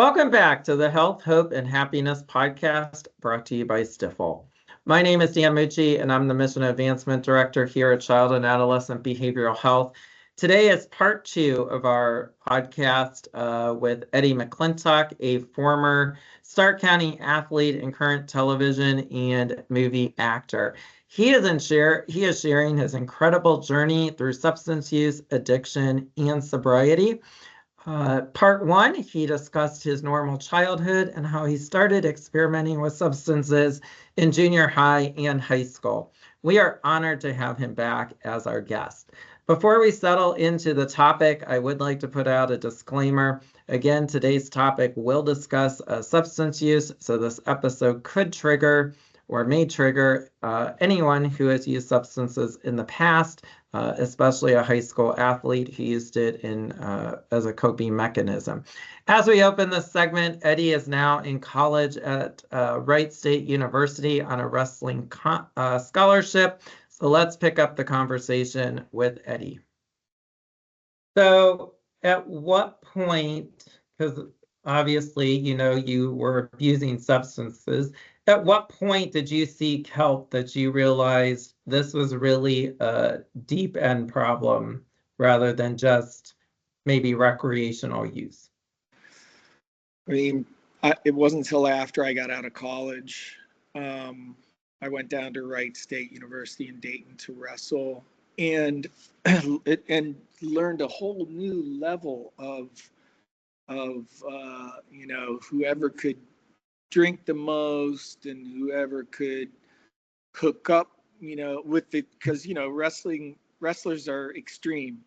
Welcome back to the Health, Hope, and Happiness podcast brought to you by Stifel. My name is Dan Mucci, and I'm the Mission Advancement Director here at Child and Adolescent Behavioral Health. Today is part 2 of our podcast with Eddie McClintock, a former Stark County athlete and current television and movie actor. He is sharing his incredible journey through substance use, addiction, and sobriety. Part 1, he discussed his normal childhood and how he started experimenting with substances in junior high and high school. We are honored to have him back as our guest. Before we settle into the topic, I would like to put out a disclaimer. Again, today's topic will discuss substance use, so this episode could trigger or may trigger anyone who has used substances in the past, especially a high school athlete who used it as a coping mechanism. As we open this segment, Eddie is now in college at Wright State University on a wrestling scholarship. So let's pick up the conversation with Eddie. So at what point, because obviously, you were abusing substances, at what point did you seek help that you realized this was really a deep end problem rather than just maybe recreational use? I mean, it wasn't until after I got out of college. I went down to Wright State University in Dayton to wrestle and learned a whole new level of whoever could drink the most and whoever could hook up, with it, because wrestlers are extreme.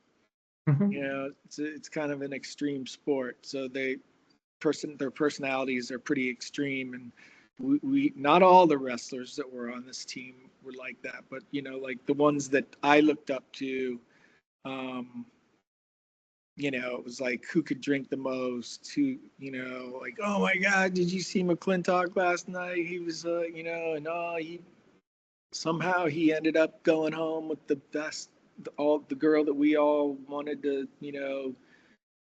Mm-hmm. It's kind of an extreme sport, so their personalities are pretty extreme, and we not all the wrestlers that were on this team were like that, but like the ones that I looked up to, it was like who could drink the most, who, like, oh my God, did you see McClintock last night? He was, he somehow he ended up going home with the girl that we all wanted to,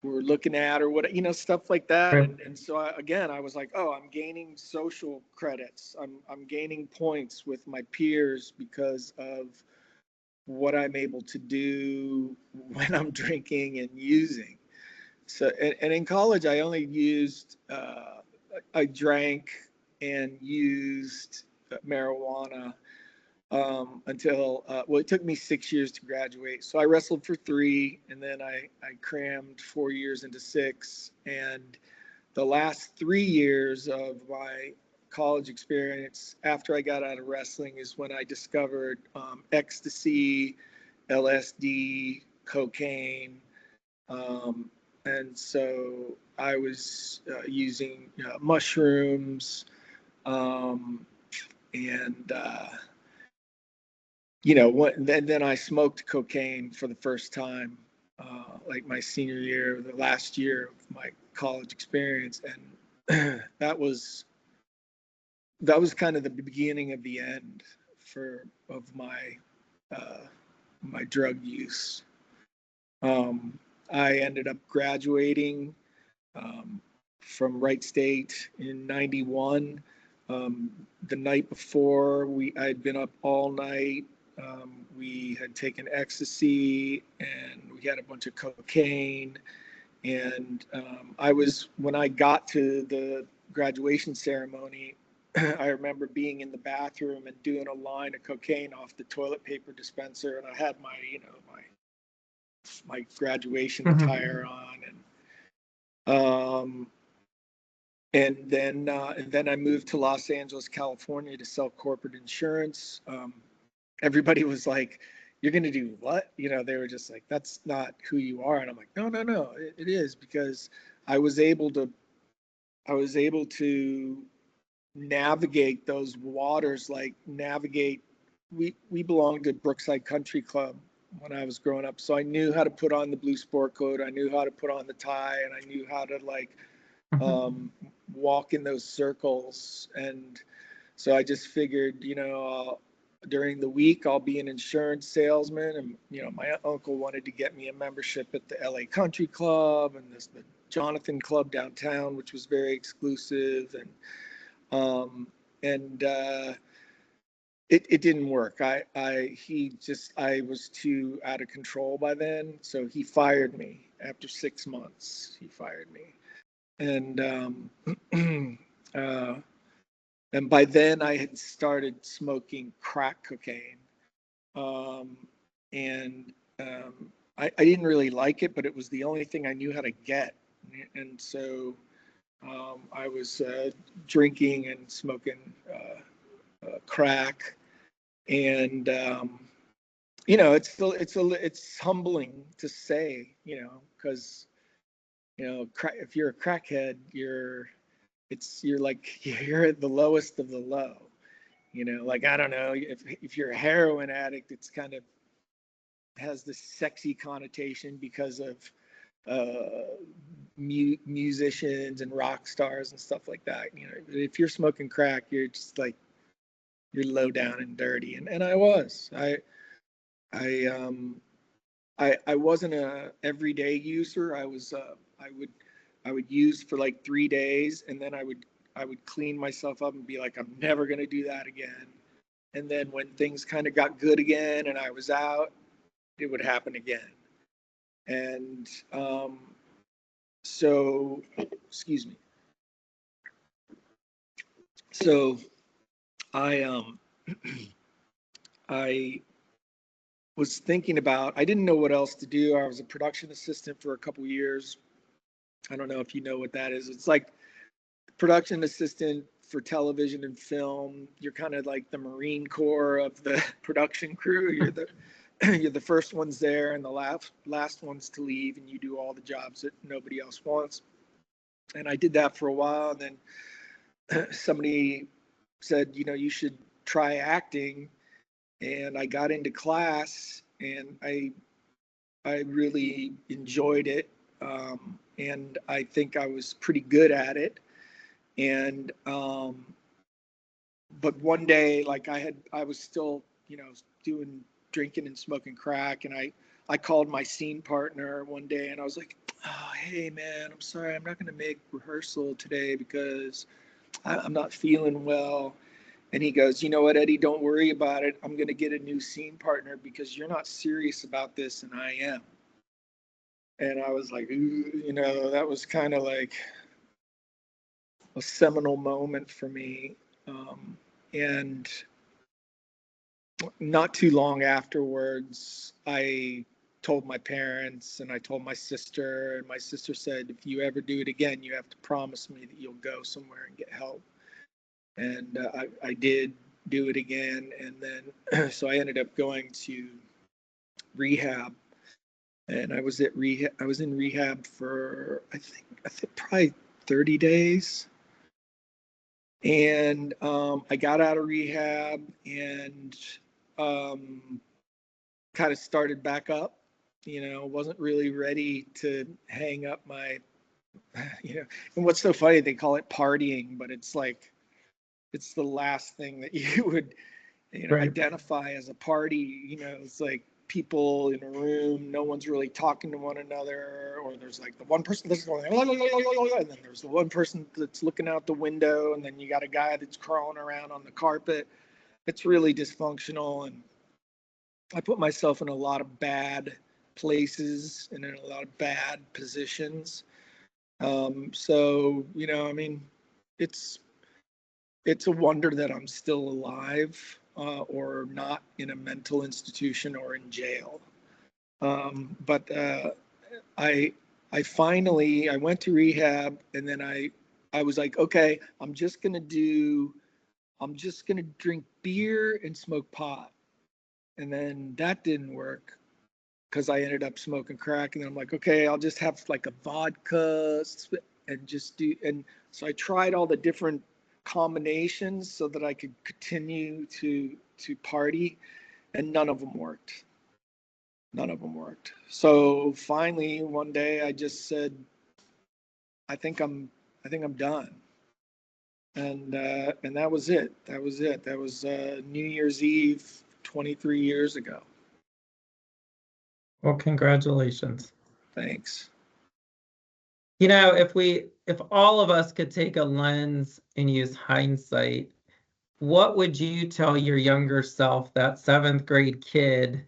were looking at, or what, stuff like that. Right. And so I was like, oh, I'm gaining social credits. I'm gaining points with my peers because of what I'm able to do when I'm drinking and using. So, and in college, I only used, I drank and used marijuana until, it took me 6 years to graduate. So I wrestled for 3, and then I crammed 4 years into 6. And the last 3 years of my college experience after I got out of wrestling is when I discovered ecstasy, LSD, cocaine. And so I was using mushrooms, and then I smoked cocaine for the first time, like my senior year, the last year of my college experience, and that was kind of the beginning of the end of my my drug use. I ended up graduating from Wright State in '91. The night before, I'd been up all night. We had taken ecstasy and we had a bunch of cocaine. And when I got to the graduation ceremony, I remember being in the bathroom and doing a line of cocaine off the toilet paper dispenser, and I had my graduation attire on, and then I moved to Los Angeles, California, to sell corporate insurance. Everybody was like, "You're going to do what?" They were just like, "That's not who you are." And I'm like, "No, it is, because I was able to navigate those waters, like navigate. We belonged to Brookside Country Club when I was growing up, so I knew how to put on the blue sport coat, I knew how to put on the tie, and I knew how to walk in those circles. And so I just figured, during the week I'll be an insurance salesman, and my uncle wanted to get me a membership at the LA Country Club and the Jonathan Club downtown, which was very exclusive, and it didn't work. I was too out of control by then, so he fired me after 6 months. He fired me, and uh, and by then I had started smoking crack cocaine, um, and I didn't really like it, but it was the only thing I knew how to get, and so I was drinking and smoking crack, and it's humbling to say, because if you're a crackhead, you're like you're at the lowest of the low. Like, I don't know, if you're a heroin addict, it's kind of has this sexy connotation because of musicians and rock stars and stuff like that. If you're smoking crack, you're just like, you're low down and dirty. And I was. I I wasn't a everyday user. I would use for like 3 days, and then I would clean myself up and be like, I'm never gonna do that again. And then when things kind of got good again and I was out, it would happen again. And so, excuse me. So I I was thinking about, I didn't know what else to do. I was a production assistant for a couple years. I don't know if you know what that is. It's like production assistant for television and film. You're kind of like the Marine Corps of the production crew. You're the first ones there and the last ones to leave, and you do all the jobs that nobody else wants. And I did that for a while, and then somebody said, you should try acting, and I got into class, and I really enjoyed it, and I think I was pretty good at it. And but one day, like, I was still, doing drinking and smoking crack, and I called my scene partner one day, and I was like, oh, hey man, I'm sorry, I'm not going to make rehearsal today because I'm not feeling well. And he goes, you know what, Eddie, don't worry about it. I'm going to get a new scene partner because you're not serious about this, and I am. And I was like, ooh, that was kind of like a seminal moment for me. And not too long afterwards, I told my parents and I told my sister, and my sister said, if you ever do it again, you have to promise me that you'll go somewhere and get help. And I did do it again. And then, so I ended up going to rehab, and I was in rehab for, I think probably 30 days. And I got out of rehab and kind of started back up. Wasn't really ready to hang up my, and what's so funny, they call it partying, but it's like, it's the last thing that you would, Right. identify as a party. It's like people in a room, no one's really talking to one another, or there's like the one person that's going, and then there's the one person that's looking out the window, and then you got a guy that's crawling around on the carpet. It's really dysfunctional, and I put myself in a lot of bad places and in a lot of bad positions. So, I mean, it's it's a wonder that I'm still alive, or not in a mental institution or in jail. But I I went to rehab, and then I was like, okay, I'm just gonna drink beer and smoke pot. And then that didn't work because I ended up smoking crack. And then I'm like, okay, I'll just have like a vodka and just do. And so I tried all the different combinations so that I could continue to party, and none of them worked. None of them worked. So finally, one day, I just said, I think I'm done. And that was it. That was it. That was New Year's Eve, 23 years ago. Well, congratulations. Thanks. If all of us could take a lens and use hindsight, what would you tell your younger self, that seventh grade kid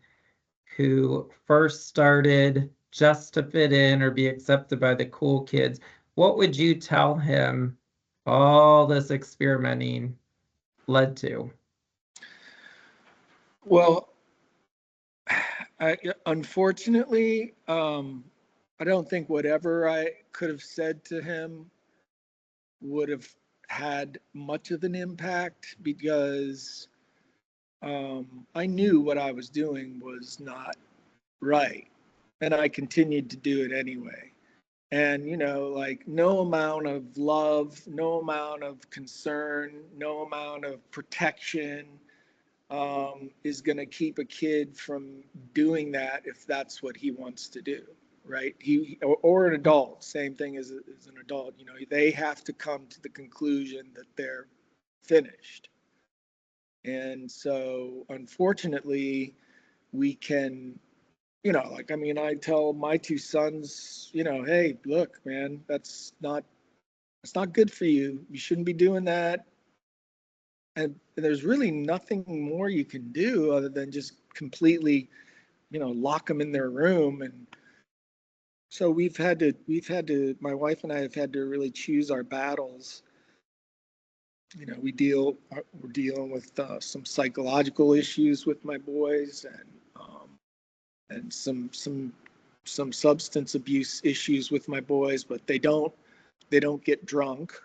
who first started just to fit in or be accepted by the cool kids? What would you tell him all this experimenting led to? Well, unfortunately, I don't think whatever I could have said to him would have had much of an impact because I knew what I was doing was not right. And I continued to do it anyway. And, like no amount of love, no amount of concern, no amount of protection is going to keep a kid from doing that if that's what he wants to do, right? Or an adult, same thing as an adult. They have to come to the conclusion that they're finished. And so, unfortunately, we can, I tell my two sons, hey, look, man, that's not good for you. You shouldn't be doing that. And there's really nothing more you can do other than just completely, lock them in their room. And so my wife and I have had to really choose our battles. We're dealing with some psychological issues with my boys, and some substance abuse issues with my boys, but they don't get drunk.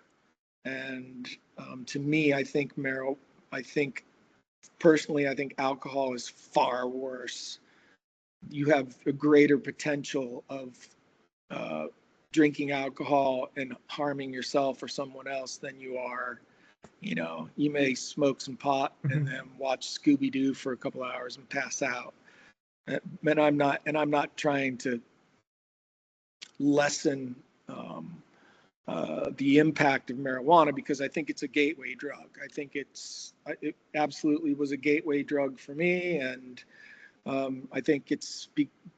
And to me, I think personally, I think alcohol is far worse. You have a greater potential of uh, drinking alcohol and harming yourself or someone else than you are. You may smoke some pot and then watch Scooby Doo for a couple hours and pass out. And I'm not trying to lessen the impact of marijuana because I think it's a gateway drug. I think it absolutely was a gateway drug for me, and I think it's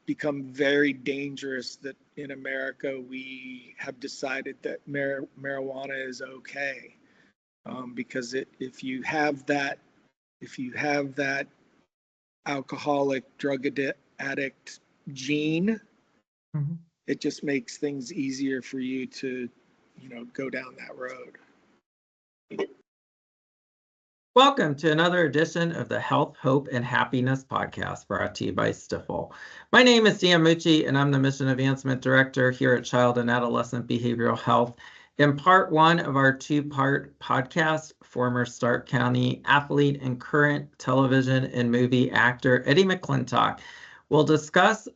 become very dangerous that in America we have decided that marijuana is okay, because if you have that alcoholic drug addict gene, Mhm. it just makes things easier for you to go down that road. Welcome to another edition of the Health, Hope, and Happiness podcast brought to you by Stifel. My name is Dan Mucci, and I'm the Mission Advancement Director here at Child and Adolescent Behavioral Health. In part one of our two-part podcast, former Stark County athlete and current television and movie actor Eddie McClintock will discuss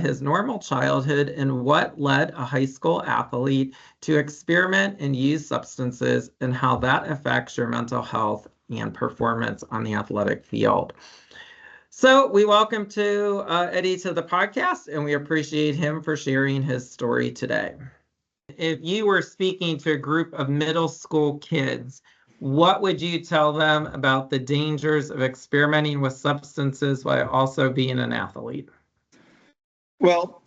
his normal childhood and what led a high school athlete to experiment and use substances and how that affects your mental health and performance on the athletic field. So we welcome Eddie to the podcast, and we appreciate him for sharing his story today. If you were speaking to a group of middle school kids, what would you tell them about the dangers of experimenting with substances while also being an athlete? Well,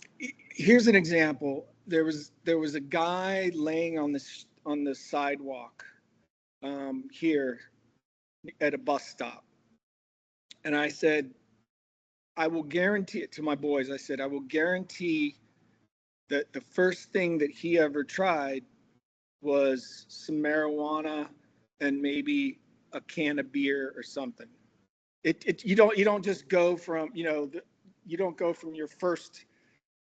here's an example. There was a guy laying on the sidewalk here at a bus stop, and I said, I will guarantee it to my boys. I said, I will guarantee that the first thing that he ever tried was some marijuana and maybe a can of beer or something. You don't just go from you don't go from your first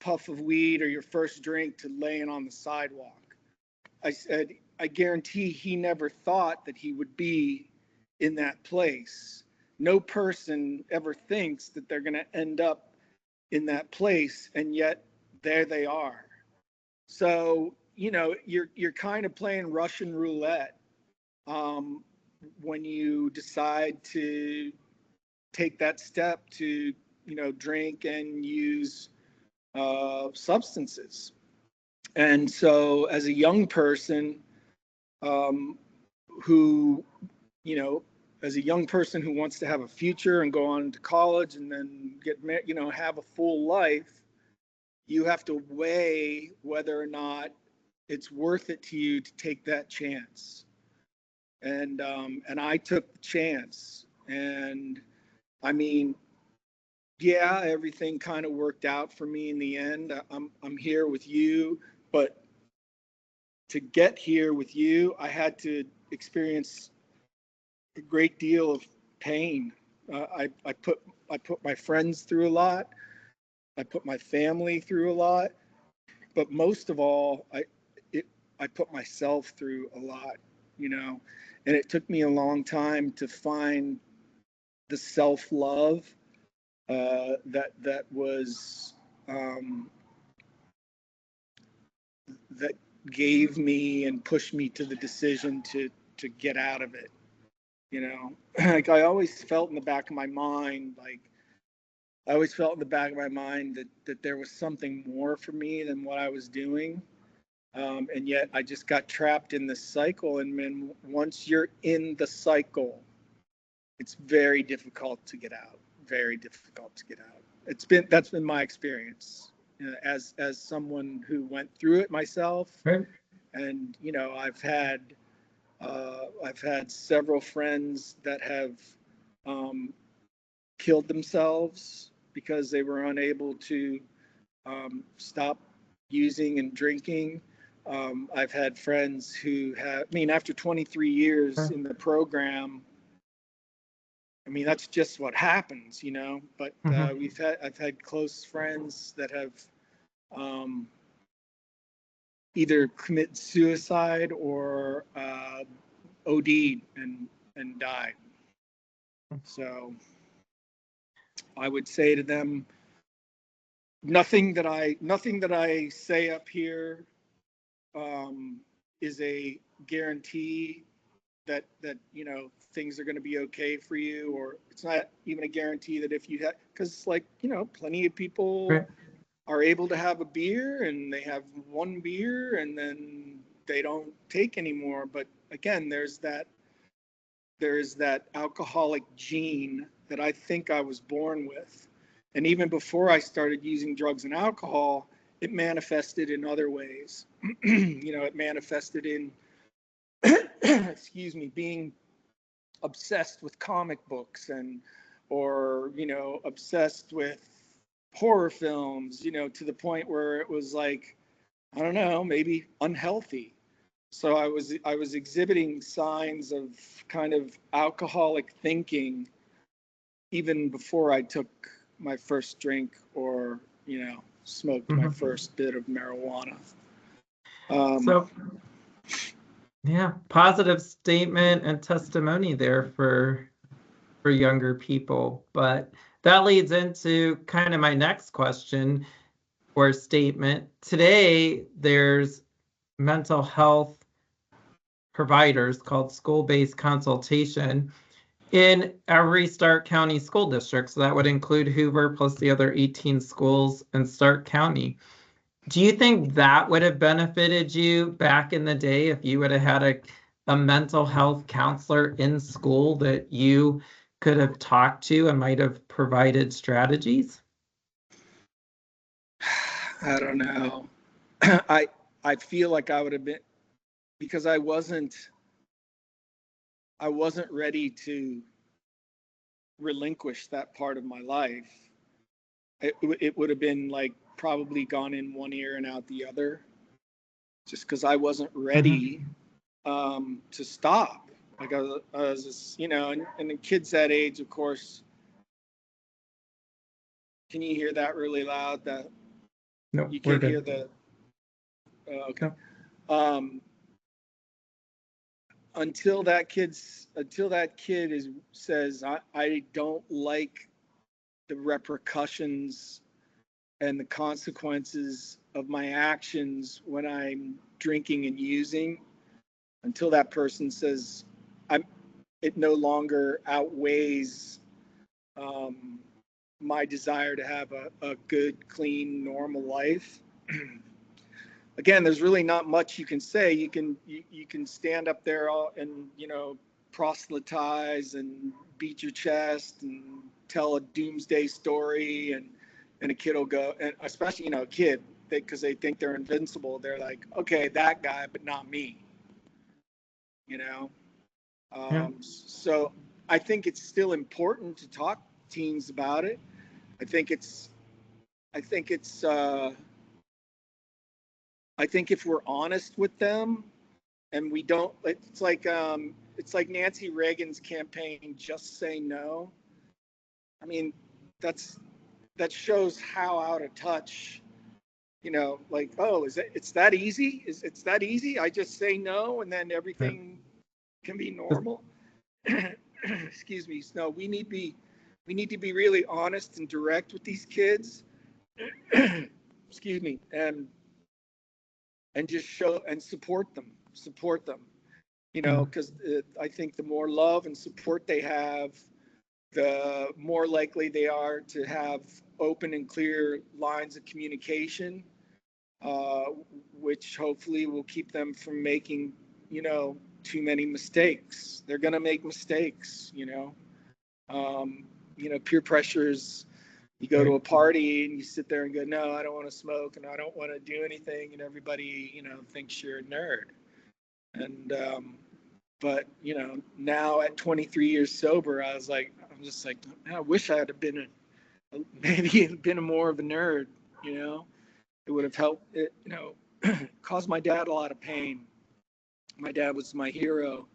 puff of weed or your first drink to laying on the sidewalk. I said, I guarantee he never thought that he would be in that place. No person ever thinks that they're going to end up in that place, and yet there they are. So, you're kind of playing Russian roulette um, when you decide to take that step to, drink and use substances. And so, as a young person, um, who, you know, as a young person who wants to have a future and go on to college and then have a full life, you have to weigh whether or not it's worth it to you to take that chance. And I took the chance. And I mean, yeah, everything kind of worked out for me in the end. I'm here with you, but to get here with you, I had to experience a great deal of pain. I put my friends through a lot. I put my family through a lot, but most of all, I put myself through a lot, you know, and it took me a long time to find the self-love that was that gave me and pushed me to the decision to get out of it. You know, like I always felt in the back of my mind, like I always felt in the back of my mind that there was something more for me than what I was doing. And yet I just got trapped in this cycle. And then once you're in the cycle, it's very difficult to get out. Very difficult to get out. That's been my experience, as someone who went through it myself. Right. And I've had several friends that have killed themselves because they were unable to stop using and drinking. I've had friends who have, I mean, after 23 years in the program, I mean, that's just what happens, you know. But I've had close friends that have either committed suicide or OD'd and died. So I would say to them, nothing that I say up here is a guarantee that you know things are going to be okay for you, or it's not even a guarantee that if you have, because like you know plenty of people Right. are able to have a beer and they have one beer and then they don't take anymore. But again, there's that alcoholic gene that I think I was born with. And even before I started using drugs and alcohol, it manifested in other ways. You know, it manifested in, excuse me, being obsessed with comic books or, you know, obsessed with horror films, you know, to the point where it was like, I don't know, maybe unhealthy. So I was exhibiting signs of kind of alcoholic thinking even before I took my first drink or you know smoked my first bit of marijuana. So, yeah, positive statement and testimony there for younger people. But that leads into kind of my next question or statement. Today, there's mental health providers called school-based consultation in every Stark County school district. So that would include Hoover plus the other 18 schools in Stark County. Do you think that would have benefited you back in the day if you would have had a mental health counselor in school that you could have talked to and might have provided strategies? I don't know. I feel like I would have been, because I wasn't ready to relinquish that part of my life. It would have been like probably gone in one ear and out the other, just because I wasn't ready to stop. Like I was just, you know, and the kids that age, of course. Can you hear that really loud? That No, you we're can hear good. the. Okay. No. Until that kid says I don't like the repercussions and the consequences of my actions when I'm drinking and using. Until that person says it no longer outweighs my desire to have a good, clean, normal life. Again, there's really not much you can say. You can stand up there and you know proselytize and beat your chest and tell a doomsday story, and a kid will go, and especially you know a kid. because they think they're invincible. They're like, okay, that guy, but not me. You know. Yeah. So I think it's still important to talk to teens about it. I think it's. I think it's. I think if we're honest with them, and we don't, it's like Nancy Reagan's campaign, "Just Say No." I mean, that's that shows how out of touch. Like, oh, it's that easy? It's that easy? I just say no, and then Yeah. everything can be normal. Excuse me. No, we need to be really honest and direct with these kids. Excuse me, and just show and support them. Because I think the more love and support they have, the more likely they are to have open and clear lines of communication, uh, which hopefully will keep them from making, too many mistakes. They're going to make mistakes. Um, Peer pressure is, you go to Right. a party and you sit there and go, no, I don't want to smoke and I don't want to do anything. And everybody, thinks you're a nerd. And, but, now at 23 years sober, I'm just like, I wish I had been maybe been more of a nerd, you know, it would have helped it, caused my dad a lot of pain. My dad was my hero.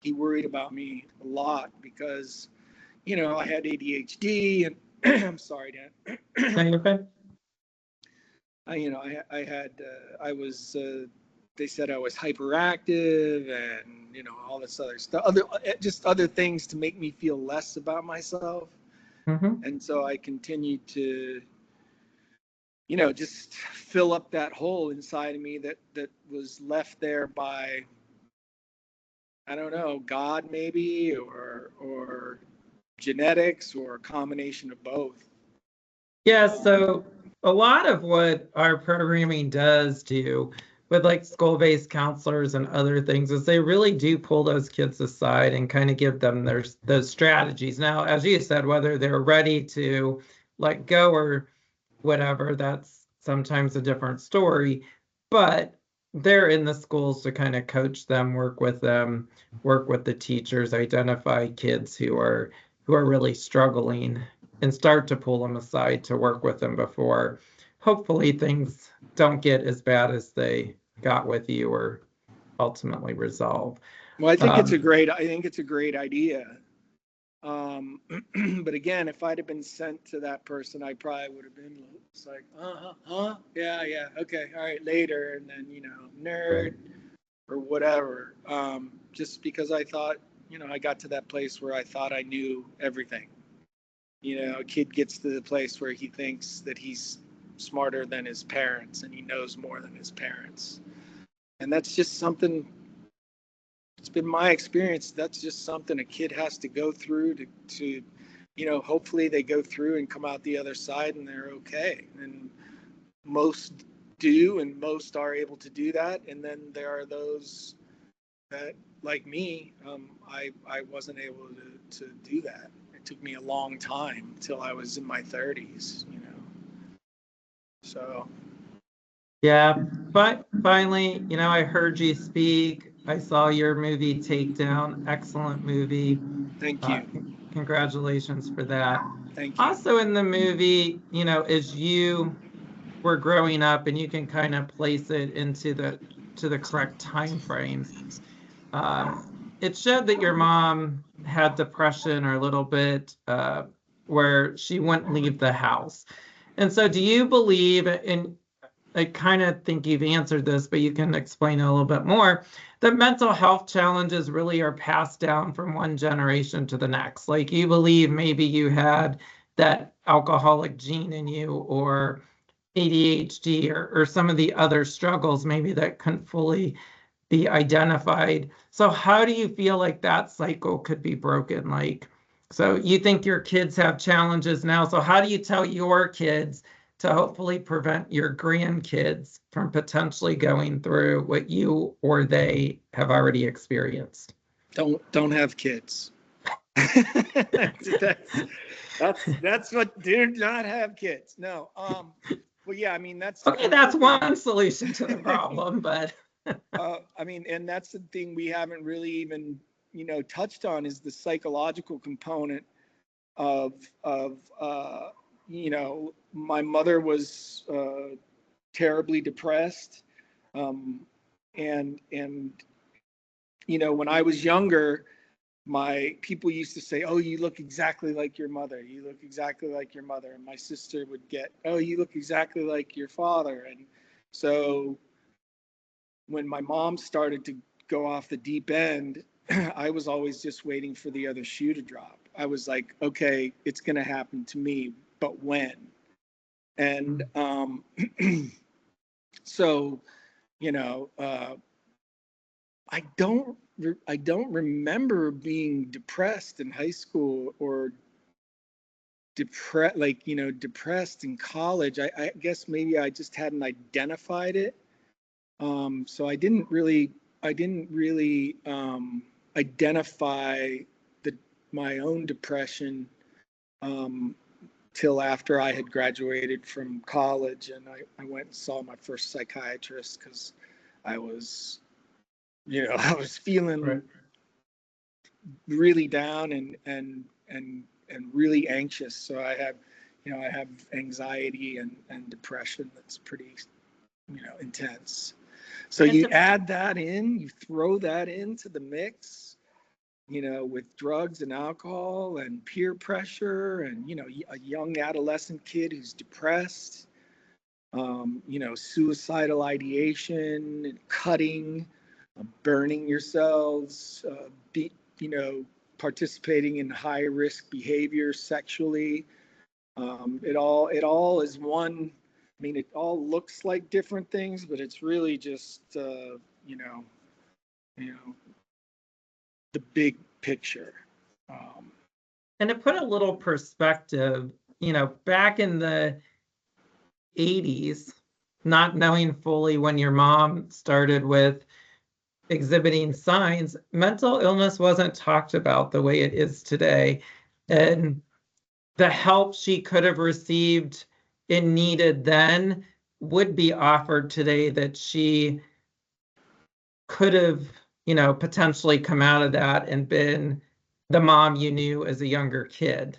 He worried about me a lot because, I had ADHD and I'm sorry, No, Dad. you're good. I had, I was, they said I was hyperactive and, all this other stuff, just other things to make me feel less about myself. Mm-hmm. And so I continued to, just fill up that hole inside of me that was left there by, I don't know, God maybe, or genetics, or a combination of both. Yeah, so a lot of what our programming does do with like school-based counselors and other things is they really do pull those kids aside and kind of give them those strategies. Now, as you said, whether they're ready to let go or whatever, that's sometimes a different story. But they're in the schools to kind of coach them, work with the teachers, identify kids who are really struggling and start to pull them aside to work with them before hopefully things don't get as bad as they got with you or ultimately resolve. Well, Um, I think it's a great idea. Um, but again, if I'd have been sent to that person, I probably would have been it's like, huh, yeah, yeah, okay, all right, later, and then right. nerd or whatever. Just because I thought, I got to that place where I thought I knew everything. A kid gets to the place where he thinks that he's smarter than his parents and he knows more than his parents, and that's just something. It's been my experience. That's just something a kid has to go through to hopefully they go through and come out the other side and they're okay. And most do, and most are able to do that. And then there are those that, like me, I wasn't able to do that. It took me a long time until I was in my 30s. So Yeah, but finally, I heard you speak. I saw your movie Takedown. Excellent movie. thank you. Congratulations for that. Thank you. Also in the movie, as you were growing up and you can kind of place it into the correct time frames. Um, it showed that your mom had depression or a little bit where she wouldn't leave the house. And so do you believe, and I kind of think you've answered this, but you can explain it a little bit more, that mental health challenges really are passed down from one generation to the next? Like you believe maybe you had that alcoholic gene in you or ADHD or some of the other struggles maybe that couldn't fully be identified. So how do you feel like that cycle could be broken? Like, so you think your kids have challenges now. So how do you tell your kids to hopefully prevent your grandkids from potentially going through what you or they have already experienced? Don't have kids. that's that's what, do not have kids. No. Well, yeah, I mean, that's Okay, that's one solution to the problem, but I mean, and that's the thing we haven't really even, touched on, is the psychological component of my mother was terribly depressed, and when I was younger, my people used to say, "Oh, you look exactly like your mother. You look exactly like your mother." And my sister would get, "Oh, you look exactly like your father." And so when my mom started to go off the deep end, I was always just waiting for the other shoe to drop. I was like, okay, it's going to happen to me, but when? And so, you know, I don't remember being depressed in high school, or depressed in college. I guess maybe I just hadn't identified it. So I didn't really identify my own depression till after I had graduated from college, and I went and saw my first psychiatrist because I was, I was feeling right. really down and really anxious. So I have anxiety and depression that's pretty, intense. So And you to add that in, you throw that into the mix, with drugs and alcohol and peer pressure, and, a young adolescent kid who's depressed, suicidal ideation, cutting, burning yourselves, participating in high risk behavior sexually. It all is one. I mean, it all looks like different things, but it's really just, you know, the big picture. Um, and to put a little perspective, back in the 80s, not knowing fully when your mom started with exhibiting signs, mental illness wasn't talked about the way it is today. And the help she could have received and needed then would be offered today, that she could have, potentially come out of that and been the mom you knew as a younger kid.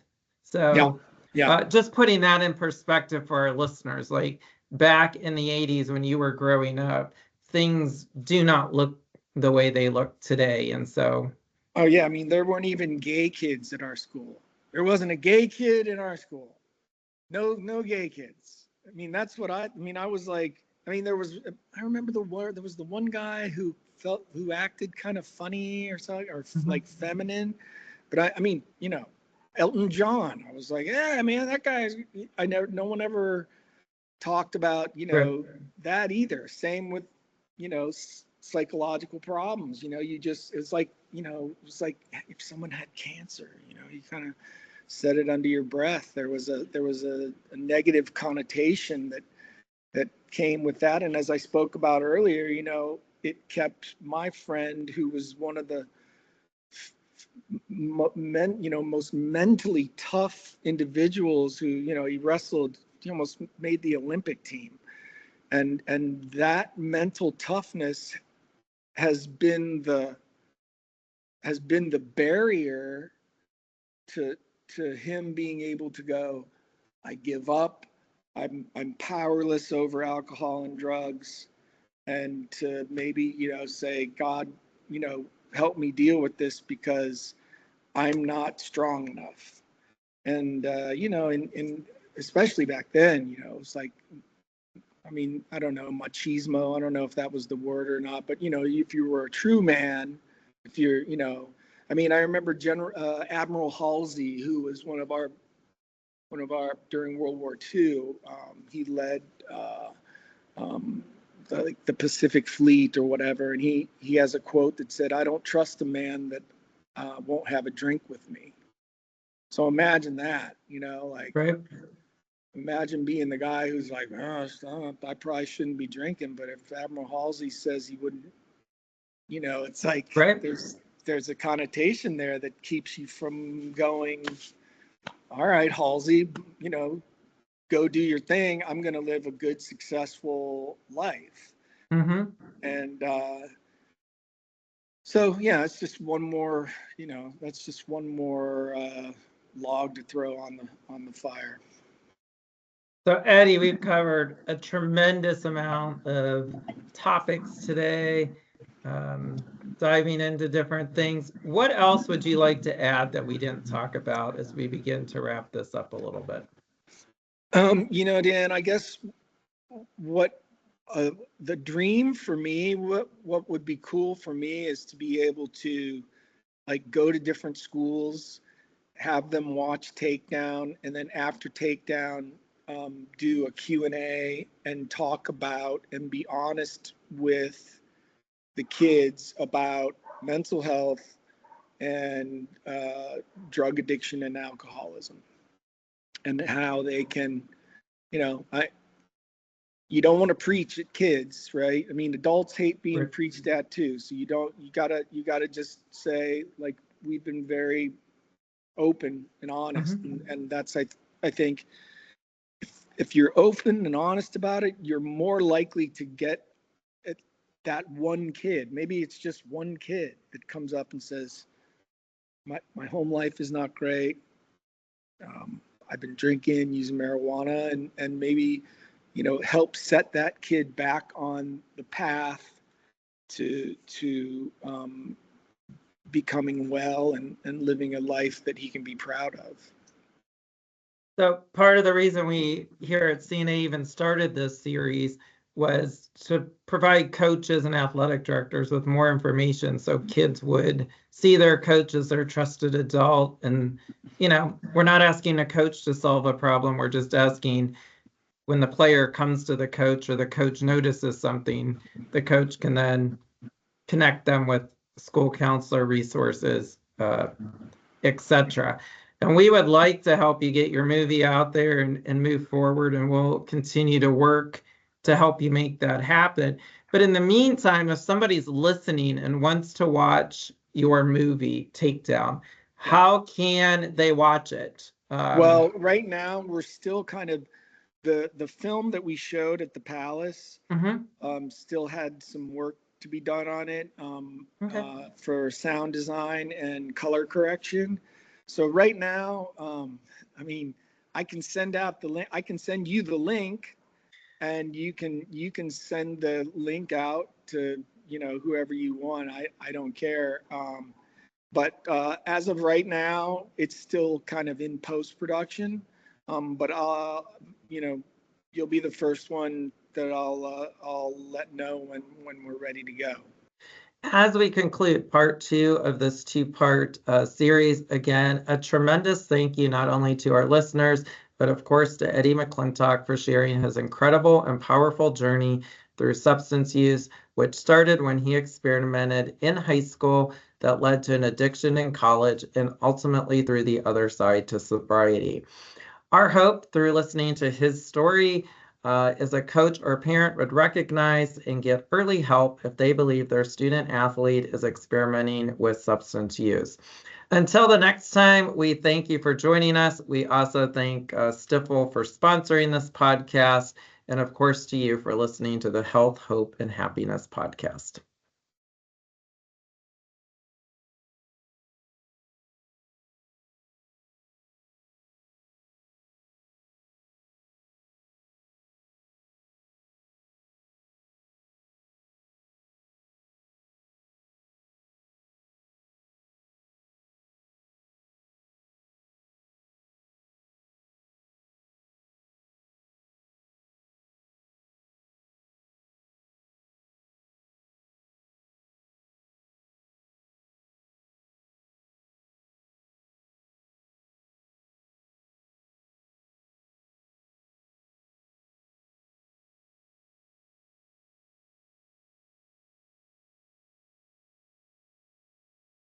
yeah, So yeah. just putting that in perspective for our listeners, like back in the 80s when you were growing up, things do not look the way they look today. And so, Oh yeah, I mean, there weren't even gay kids at our school. There wasn't a gay kid in our school. No gay kids. I mean, that's what I mean. I was like, I mean, I remember there was the one guy who acted kind of funny or something, or mhm, like feminine. But I mean, Elton John. I was like, yeah, man, that guy. No one ever talked about, right, that either. Same with, psychological problems. It was like if someone had cancer. You kind of said it under your breath. There was a negative connotation that came with that. And as I spoke about earlier, it kept my friend, who was one of the most mentally tough individuals, who, he wrestled, he almost made the Olympic team. And that mental toughness has been the barrier to him being able to go, I give up. I'm powerless over alcohol and drugs, and to maybe, say, God, help me deal with this because I'm not strong enough. And and especially back then, it's like, I mean, I don't know, machismo. I don't know if that was the word or not, but if you were a true man, if you're, I mean, I remember Admiral Halsey, who was one of our during World War II. He led um, the Pacific Fleet or whatever, and he has a quote that said, "I don't trust a man that won't have a drink with me." So imagine that, like, right, imagine being the guy who's like, oh, I probably shouldn't be drinking, but if Admiral Halsey says he wouldn't, it's like right. there's a connotation there that keeps you from going, all right, Halsey, go do your thing. I'm going to live a good, successful life. Mm-hmm. And so, yeah, it's just one more, that's just one more log to throw on the fire. So, Eddie, we've covered a tremendous amount of topics today, diving into different things. What else would you like to add that we didn't talk about as we begin to wrap this up a little bit? Dan, I guess what the dream for me, what would be cool for me is to be able to like go to different schools, have them watch Takedown, and then after Takedown, do a Q&A and talk about and be honest with the kids about mental health and drug addiction and alcoholism, and how they can, you don't want to preach at kids, right? I mean, adults hate being Right. preached at too. So you gotta just say, like, we've been very open and honest. Mm-hmm. And that's, I think if you're open and honest about it, you're more likely to get at that one kid. Maybe it's just one kid that comes up and says, my home life is not great. I've been drinking, using marijuana, and maybe, help set that kid back on the path to becoming well and living a life that he can be proud of. So part of the reason we here at CNA even started this series was to provide coaches and athletic directors with more information so kids would see their coach as their trusted adult. And, we're not asking a coach to solve a problem. We're just asking when the player comes to the coach or the coach notices something, the coach can then connect them with school counselor resources, etc. And we would like to help you get your movie out there and move forward, and we'll continue to work to help you make that happen. But in the meantime, if somebody's listening and wants to watch your movie, Takedown, how can they watch it? Well, right now we're still kind of the film that we showed at the Palace. Still had some work to be done on it, Okay. for sound design and color correction. So right now, I mean, I can send out the link. I can send you the link, and you can send the link out to whoever you want. I don't care. But as of right now, it's still kind of in post production. But you'll be the first one that I'll let know when we're ready to go. As we conclude part 2 of this 2-part series, again, a tremendous thank you not only to our listeners, but of course to Eddie McClintock for sharing his incredible and powerful journey through substance use, which started when he experimented in high school that led to an addiction in college and ultimately through the other side to sobriety. Our hope through listening to his story is a coach or parent would recognize and get early help if they believe their student athlete is experimenting with substance use. Until the next time, we thank you for joining us. We also thank Stifel for sponsoring this podcast, and of course to you for listening to the Health, Hope, and Happiness podcast.